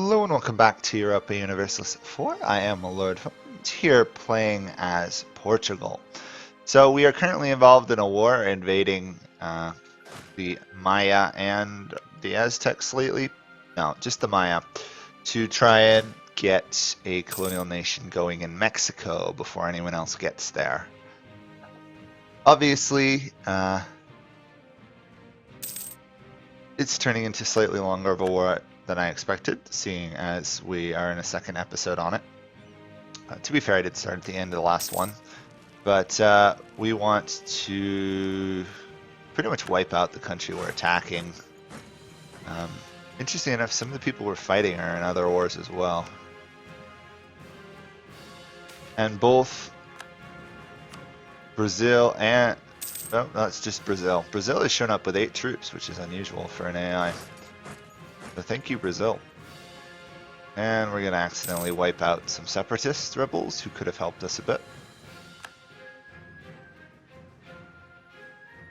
Hello and welcome back to Europa Universalis 4. I am Lord Forwind here playing as Portugal. So we are currently involved in a war invading the Maya and the Aztecs lately. No, just the Maya, to try and get a colonial nation going in Mexico before anyone else gets there. Obviously, it's turning into slightly longer of a war than I expected, seeing as we are in a second episode on it. To be fair, I did start at the end of the last one, but we want to pretty much wipe out the country we're attacking. Interesting enough, some of the people we're fighting are in other wars as well. And both Brazil and... oh, that's just Brazil. Brazil has shown up with 8 troops, which is unusual for an AI. So thank you, Brazil. And we're going to accidentally wipe out some separatist rebels who could have helped us a bit.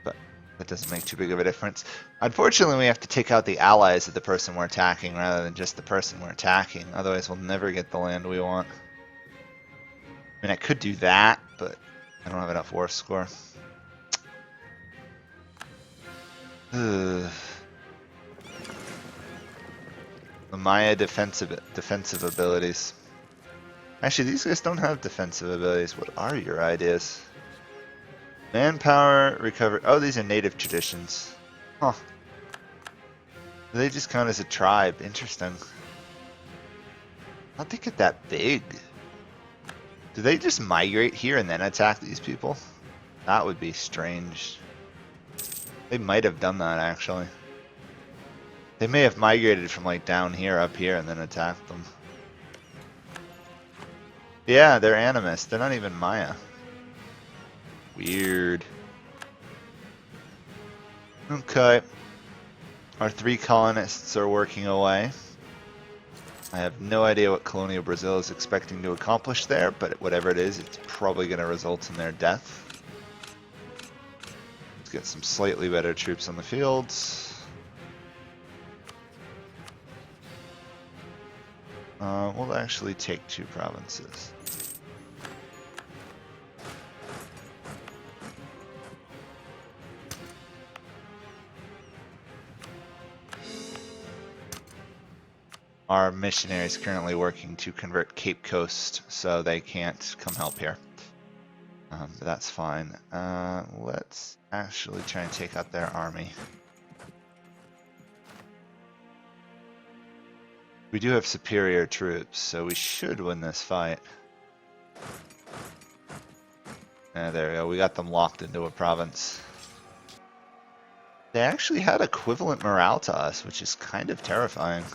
But that doesn't make too big of a difference. Unfortunately, we have to take out the allies of the person we're attacking rather than just the person we're attacking. Otherwise, we'll never get the land we want. I mean, I could do that, but I don't have enough war score. Ugh. The Maya defensive abilities. Actually, these guys don't have defensive abilities. What are your ideas? Manpower, recover. Oh, these are native traditions. Huh. They just count as a tribe. Interesting. How'd they get that big? Do they just migrate here and then attack these people? That would be strange. They might have done that, actually. They may have migrated from like down here up here and then attacked them. Yeah, they're animists. They're not even Maya. Weird. Okay. Our 3 colonists are working away. I have no idea what Colonial Brazil is expecting to accomplish there, but whatever it is, it's probably going to result in their death. Let's get some slightly better troops on the fields. We'll actually take 2 provinces. Our missionary is currently working to convert Cape Coast, so they can't come help here. But that's fine. Let's actually try and take out their army. We do have superior troops, so we should win this fight. There we go. We got them locked into a province. They actually had equivalent morale to us, which is kind of terrifying.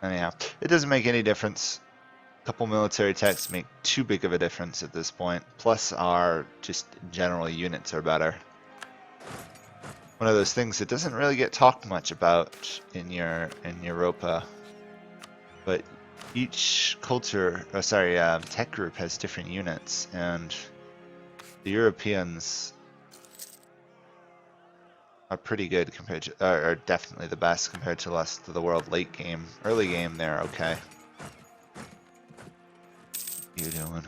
Anyhow, it doesn't make any difference. A couple military techs make too big of a difference at this point. Plus our just general units are better. One of those things that doesn't really get talked much about in Europa, but each culture, tech group has different units, and the Europeans are pretty good compared to, are definitely the best compared to the rest of the world. Late game, early game, they're okay. What are you doing?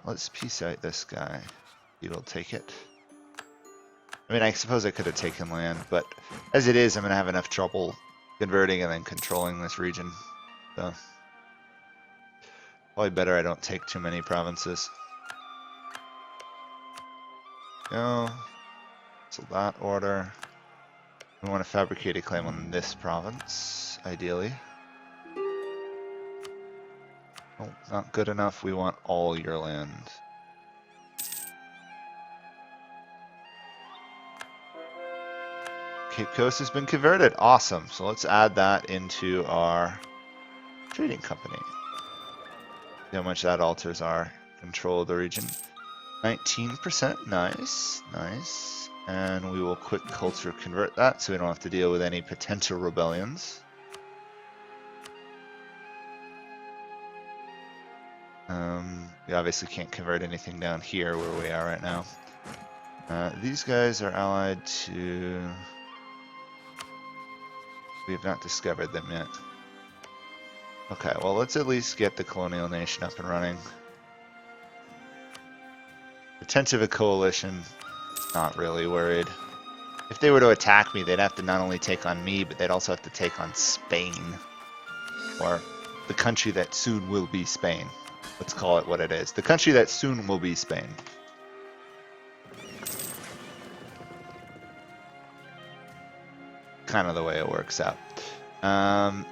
Let's peace out this guy. He'll take it. I mean, I suppose I could have taken land, but as it is, I'm going to have enough trouble converting and then controlling this region. So, probably better I don't take too many provinces. Go. So that order. We want to fabricate a claim on this province, ideally. Oh, not good enough. We want all your land. Cape Coast has been converted. Awesome. So let's add that into our trading company. See how much that alters our control of the region. 19%. Nice. Nice. And we will quick culture convert that so we don't have to deal with any potential rebellions. We obviously can't convert anything down here where we are right now. These guys are allied to... We have not discovered them yet. Okay, well, let's at least get the colonial nation up and running. Intent of a coalition, not really worried. If they were to attack me, they'd have to not only take on me, but they'd also have to take on Spain. Or the country that soon will be Spain. Let's call it what it is. The country that soon will be Spain. Kind of the way it works out. No,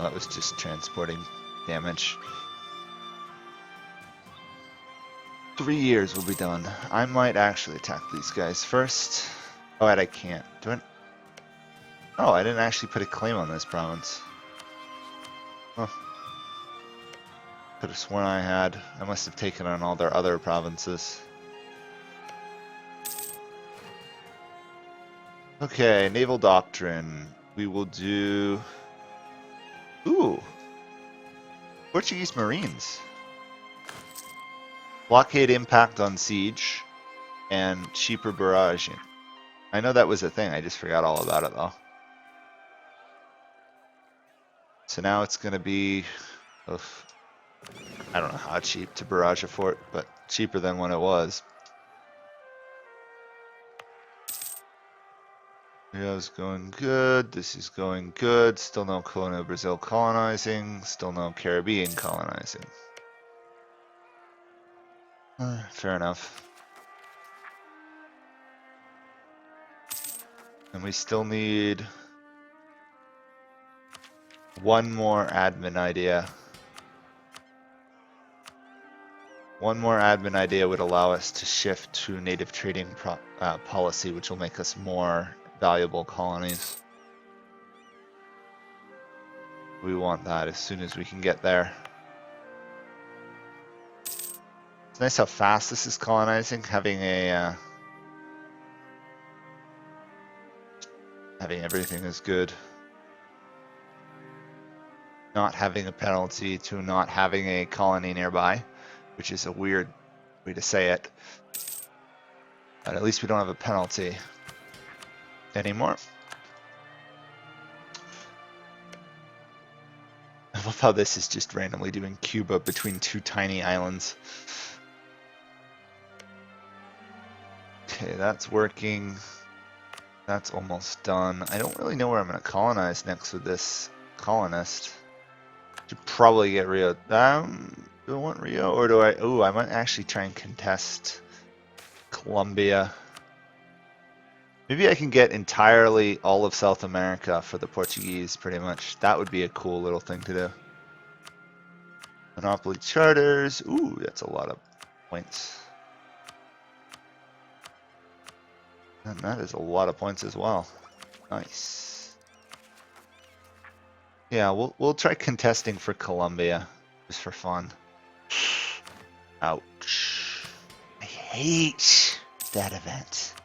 that was just transporting damage. 3 years will be done. I might actually attack these guys first. Oh, wait, I can't. Do I? Oh, I didn't actually put a claim on this province. Huh. Could have sworn I had. I must have taken on all their other provinces. Okay, naval doctrine. We will do... Ooh! Portuguese Marines. Blockade impact on siege, and cheaper barraging. I know that was a thing, I just forgot all about it though. So now it's going to be... Oof, I don't know how cheap to barrage a fort, but cheaper than when it was. Rio's going good, this is going good, still no Colonial Brazil colonizing, still no Caribbean colonizing. Fair enough. And we still need one more admin idea. One more admin idea would allow us to shift to native trading policy, which will make us more valuable colonies. We want that as soon as we can get there. It's nice how fast this is colonizing, having a having everything is good. Not having a penalty to not having a colony nearby, which is a weird way to say it. But at least we don't have a penalty anymore. I love how this is just randomly doing Cuba between two tiny islands. Okay, that's working. That's almost done. I don't really know where I'm going to colonize next with this colonist. Should probably get Rio. Do I want Rio or do I? Oh, I might actually try and contest Colombia. Maybe I can get entirely all of South America for the Portuguese, pretty much. That would be a cool little thing to do. Monopoly charters. Ooh, that's a lot of points. And that is a lot of points as well. Nice. Yeah, we'll try contesting for Colombia, just for fun. Ouch. I hate that event.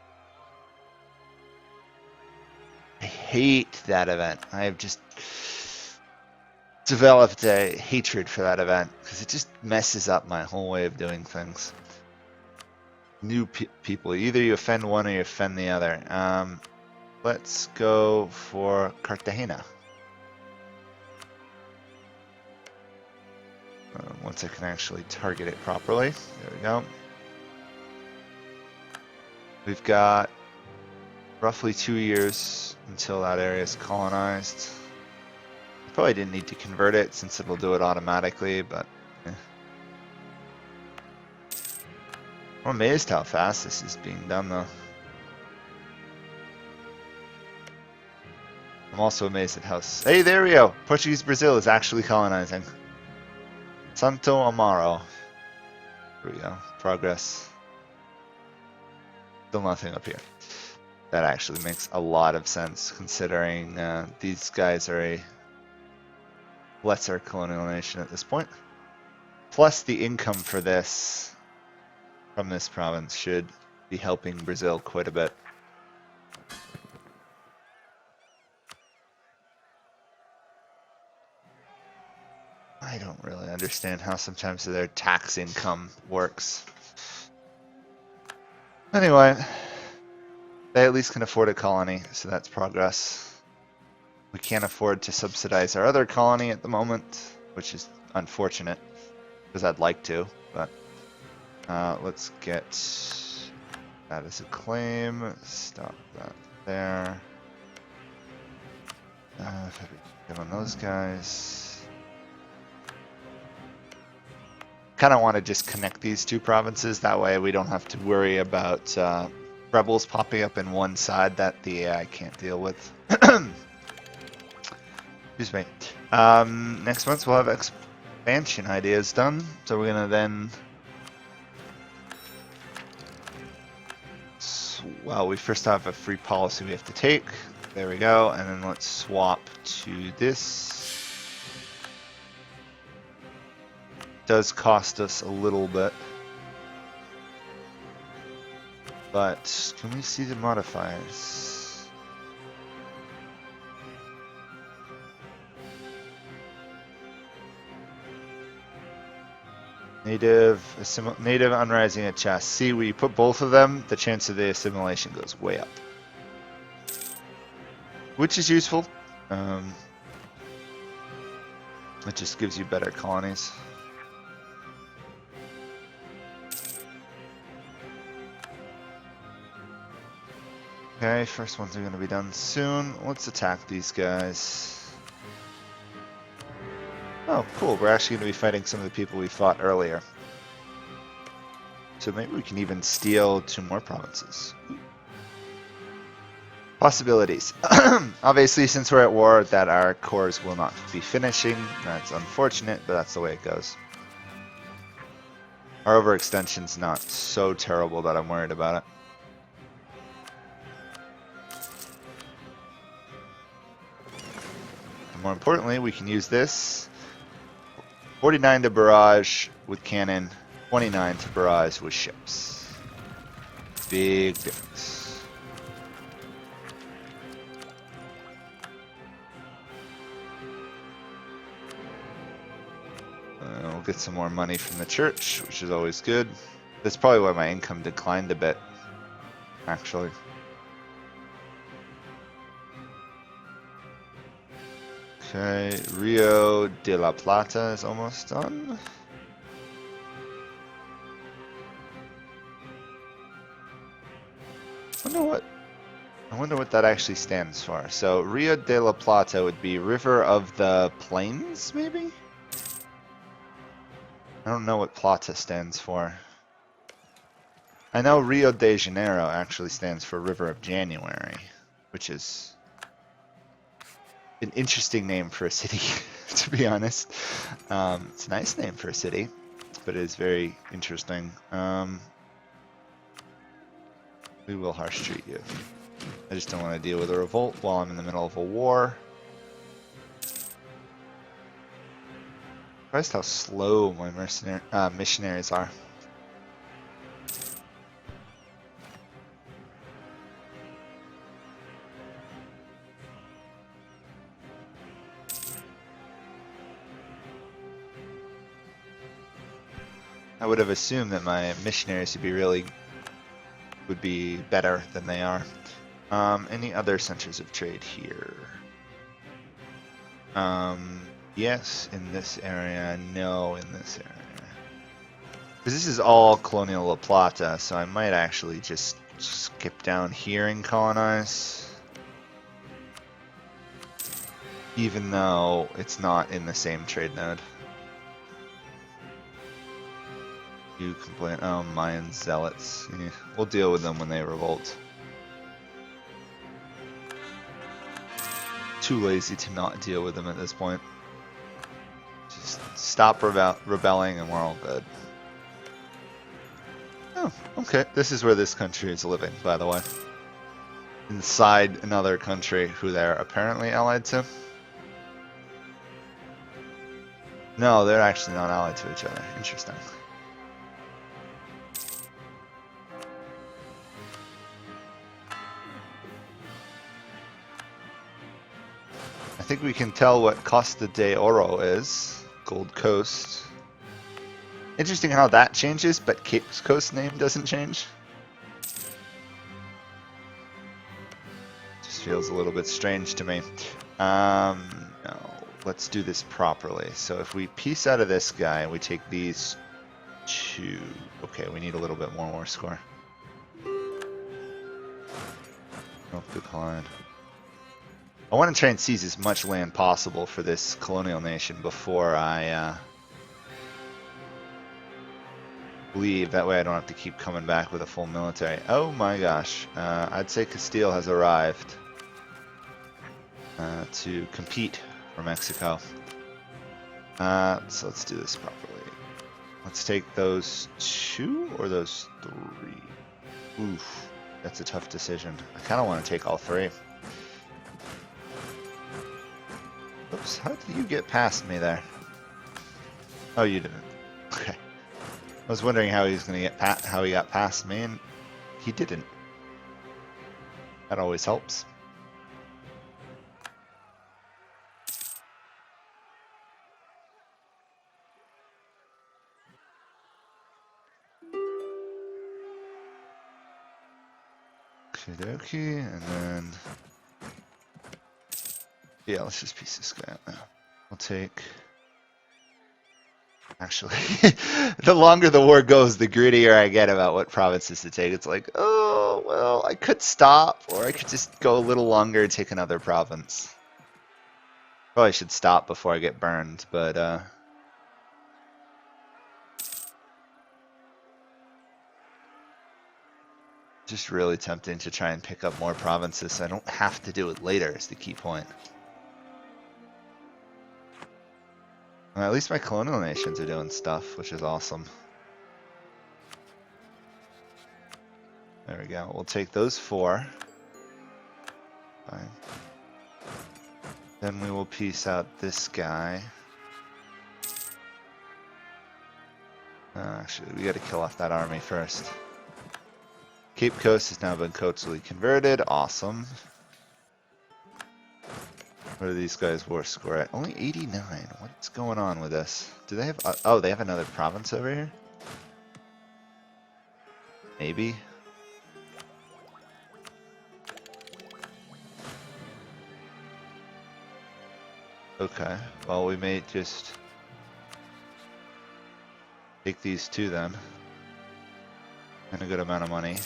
I hate that event. I have just developed a hatred for that event because it just messes up my whole way of doing things. New people, either you offend one or you offend the other. Let's go for Cartagena. Once I can actually target it properly. There we go. We've got roughly 2 years until that area is colonized. I probably didn't need to convert it since it'll do it automatically, but I'm amazed how fast this is being done though. I'm also amazed at how... Hey, there we go! Portuguese Brazil is actually colonizing. Santo Amaro. There we go. Progress. Still nothing up here. That actually makes a lot of sense considering these guys are a lesser colonial nation at this point. Plus the income for this from this province should be helping Brazil quite a bit. I don't really understand how sometimes their tax income works. Anyway, they at least can afford a colony, so that's progress. We can't afford to subsidize our other colony at the moment, which is unfortunate, because I'd like to, but let's get that as a claim. Stop that there. Get on those guys. Kind of want to just connect these two provinces, that way we don't have to worry about rebels popping up in one side that the AI can't deal with. Excuse me. Next month we'll have expansion ideas done, so we're gonna then. Well, we first have a free policy we have to take. There we go, and then let's swap to this. Does cost us a little bit, but can we see the modifiers? Native unrising at chest. See, when you put both of them, the chance of the assimilation goes way up, which is useful. It just gives you better colonies. Okay, first ones are going to be done soon. Let's attack these guys. Oh, cool. We're actually going to be fighting some of the people we fought earlier. So maybe we can even steal 2 more provinces. Possibilities. Obviously, since we're at war, that our cores will not be finishing. That's unfortunate, but that's the way it goes. Our overextension's not so terrible that I'm worried about it. And more importantly, we can use this. 49 to barrage with cannon, 29 to barrage with ships. Big difference. We'll get some more money from the church, which is always good. That's probably why my income declined a bit, actually. Okay, Rio de la Plata is almost done. I wonder what that actually stands for. So Rio de la Plata would be River of the Plains, maybe? I don't know what Plata stands for. I know Rio de Janeiro actually stands for River of January, which is an interesting name for a city, to be honest. It's a nice name for a city, but it is very interesting. We will harsh treat you. I just don't want to deal with a revolt while I'm in the middle of a war. Surprised how slow my missionaries are. I would have assumed that my missionaries would be better than they are. Any other centers of trade here? Yes, in this area. No, in this area. Because this is all Colonial La Plata, so I might actually just skip down here and colonize. Even though it's not in the same trade node. You complain. Oh, Mayan zealots. Yeah, we'll deal with them when they revolt. Too lazy to not deal with them at this point. Just stop rebelling and we're all good. Oh, okay. This is where this country is living, by the way. Inside another country who they're apparently allied to. No, they're actually not allied to each other. Interesting. I think we can tell what Costa de Oro is. Gold Coast. Interesting how that changes, but Cape Coast name doesn't change. Just feels a little bit strange to me. No, let's do this properly. So if we piece out of this guy, we take these two. Okay, we need a little bit more war score. Oh, decline. I want to try and seize as much land possible for this colonial nation before I leave. That way I don't have to keep coming back with a full military. Oh my gosh. I'd say Castile has arrived to compete for Mexico. So let's do this properly. Let's take those two or those three. Oof, that's a tough decision. I kind of want to take all three. Oops, how did you get past me there? Oh, you didn't. Okay. I was wondering how he was going to get how he got past me, and he didn't. That always helps. Okie, and then yeah, let's just piece this guy out now. We'll take. Actually, the longer the war goes, the grittier I get about what provinces to take. It's like, oh, well, I could stop, or I could just go a little longer and take another province. Probably should stop before I get burned, but, just really tempting to try and pick up more provinces so I don't have to do it later is the key point. Well, at least my colonial nations are doing stuff, which is awesome. There we go. We'll take those four. Fine. Then we will piece out this guy. Actually, we got to kill off that army first. Cape Coast has now been coastally converted. Awesome. What are these guys' war score at? Only 89. What's going on with this? Do they have... oh, they have another province over here? Maybe? Okay. Well, we may just take these two then. And a good amount of money.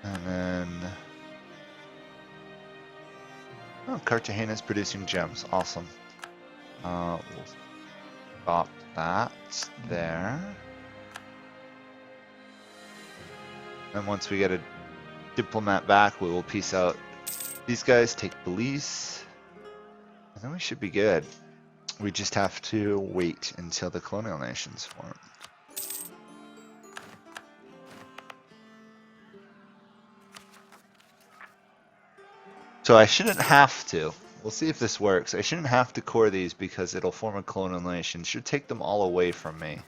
And then, oh, Cartagena's producing gems. Awesome. We'll stop that there. And once we get a diplomat back, we will piece out these guys, take Belize, and then we should be good. We just have to wait until the colonial nations form. So I shouldn't have to. We'll see if this works. I shouldn't have to core these because it'll form a colonial nation. It should take them all away from me.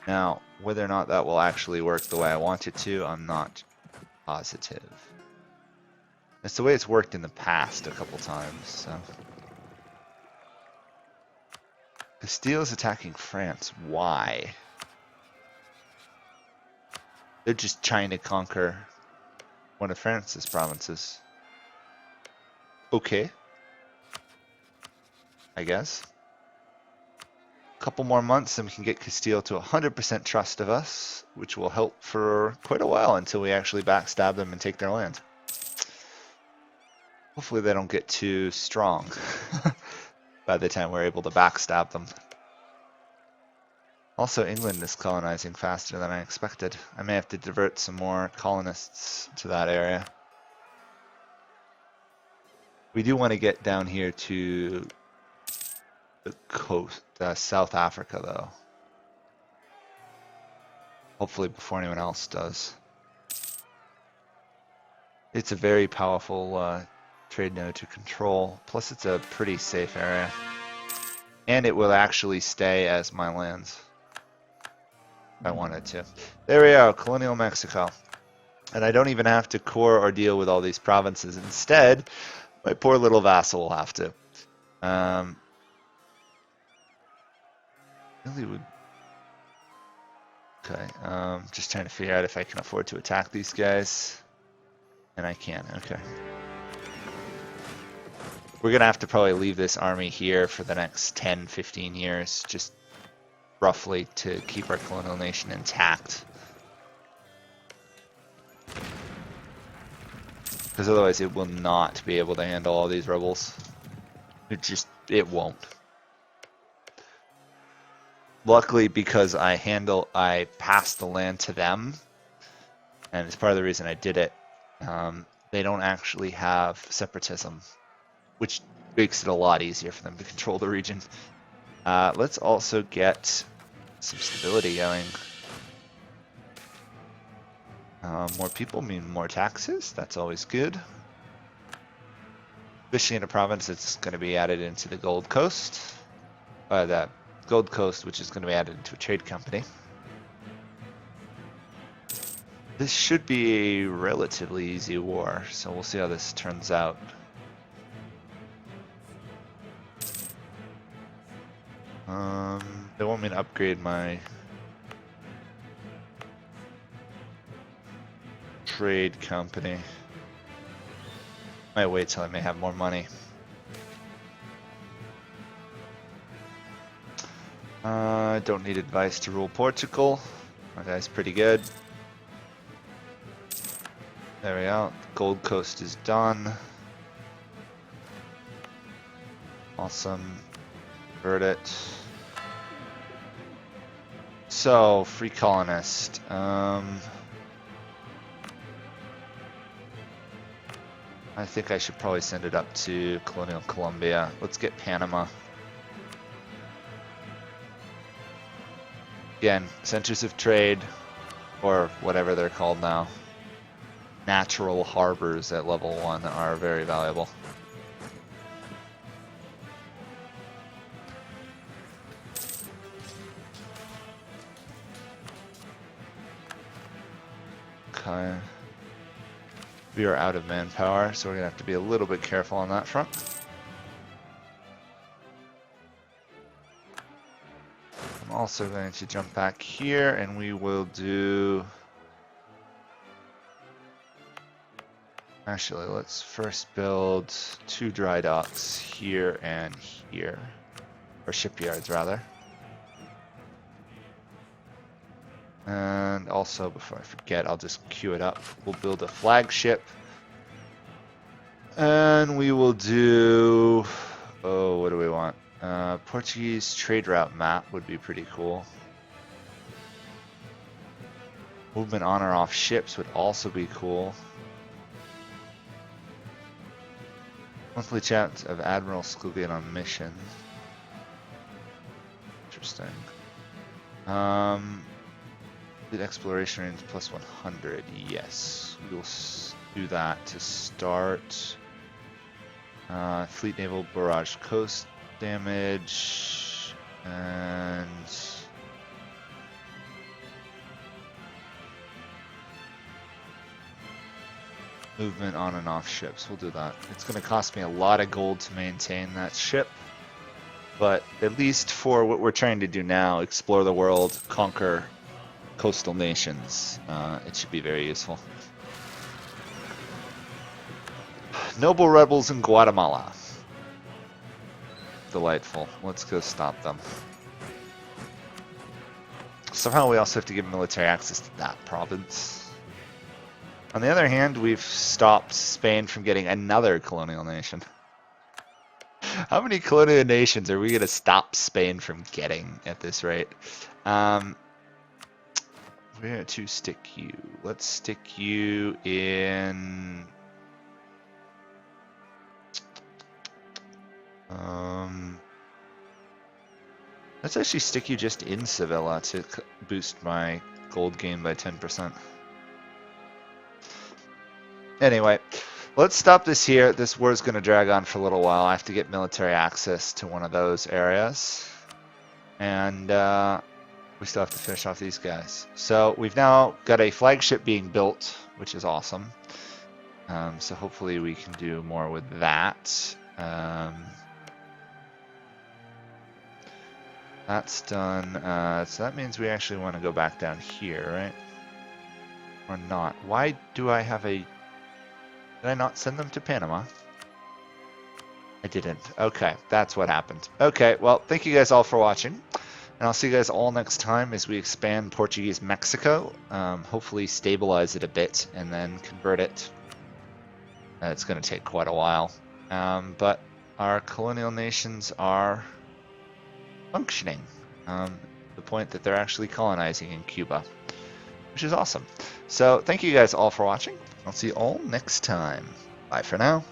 Now, whether or not that will actually work the way I want it to, I'm not positive. It's the way it's worked in the past a couple times, so. Castile is attacking France. Why? They're just trying to conquer one of France's provinces. Okay. I guess. A couple more months and we can get Castile to 100% trust of us, which will help for quite a while until we actually backstab them and take their land. Hopefully they don't get too strong by the time we're able to backstab them. Also, England is colonizing faster than I expected. I may have to divert some more colonists to that area. We do want to get down here to the coast, South Africa, though. Hopefully before anyone else does. It's a very powerful trade node to control. Plus, it's a pretty safe area. And it will actually stay as my lands. If I wanted to. There we go, Colonial Mexico. And I don't even have to core or deal with all these provinces. Instead, My poor little vassal will have to. Really would. Okay, just trying to figure out if I can afford to attack these guys. And I can, okay. We're gonna have to probably leave this army here for the next 10, 15 years, just roughly to keep our colonial nation intact. Because otherwise it will not be able to handle all these rebels. It won't. Luckily, because I passed the land to them, and it's part of the reason I did it, they don't actually have separatism, which makes it a lot easier for them to control the region. Let's also get some stability going. More people mean more taxes. That's always good. Fishing in a province that's going to be added into the Gold Coast. The Gold Coast, which is going to be added into a trade company. This should be a relatively easy war, so we'll see how this turns out. They want me to upgrade my trade company. Might wait till I may have more money. I don't need advice to rule Portugal. My guy's pretty good. There we go. Gold Coast is done. Awesome. Convert it. So, free colonist. I think I should probably send it up to Colonial Colombia. Let's get Panama. Again, centers of trade, or whatever they're called now. Natural harbors at level 1 are very valuable. Okay. We are out of manpower, so we're going to have to be a little bit careful on that front. I'm also going to jump back here, and we will do... Actually, let's first build 2 dry docks here and here. Or shipyards, rather. And also, before I forget, I'll just queue it up. We'll build a flagship. And we will do... Oh, what do we want? Portuguese trade route map would be pretty cool. Movement on or off ships would also be cool. Monthly chat of Admiral Scuglian on mission. Interesting. The exploration range plus 100. Yes, we will do that to start. Fleet naval barrage coast damage and movement on and off ships. We'll do that. It's going to cost me a lot of gold to maintain that ship, but at least for what we're trying to do now, explore the world, conquer coastal nations, it should be very useful. Noble rebels in Guatemala. Delightful. Let's go stop them. Somehow we also have to give military access to that province. On the other hand, we've stopped Spain from getting another colonial nation. How many colonial nations are we going to stop Spain from getting at this rate? We're going to stick you. Let's stick you in... let's actually stick you just in Sevilla to boost my gold gain by 10%. Anyway, let's stop this here. This war is going to drag on for a little while. I have to get military access to one of those areas. And we still have to finish off these guys. So we've now got a flagship being built, which is awesome. So hopefully we can do more with that. That's done. So that means we actually want to go back down here, right? Or not. Why do I have a... Did I not send them to Panama? I didn't. Okay, that's what happened. Okay, well, thank you guys all for watching. And I'll see you guys all next time as we expand Portuguese Mexico. Hopefully stabilize it a bit and then convert it. It's going to take quite a while. But our colonial nations are functioning. The point that they're actually colonizing in Cuba, which is awesome. So thank you guys all for watching. I'll see you all next time. Bye for now.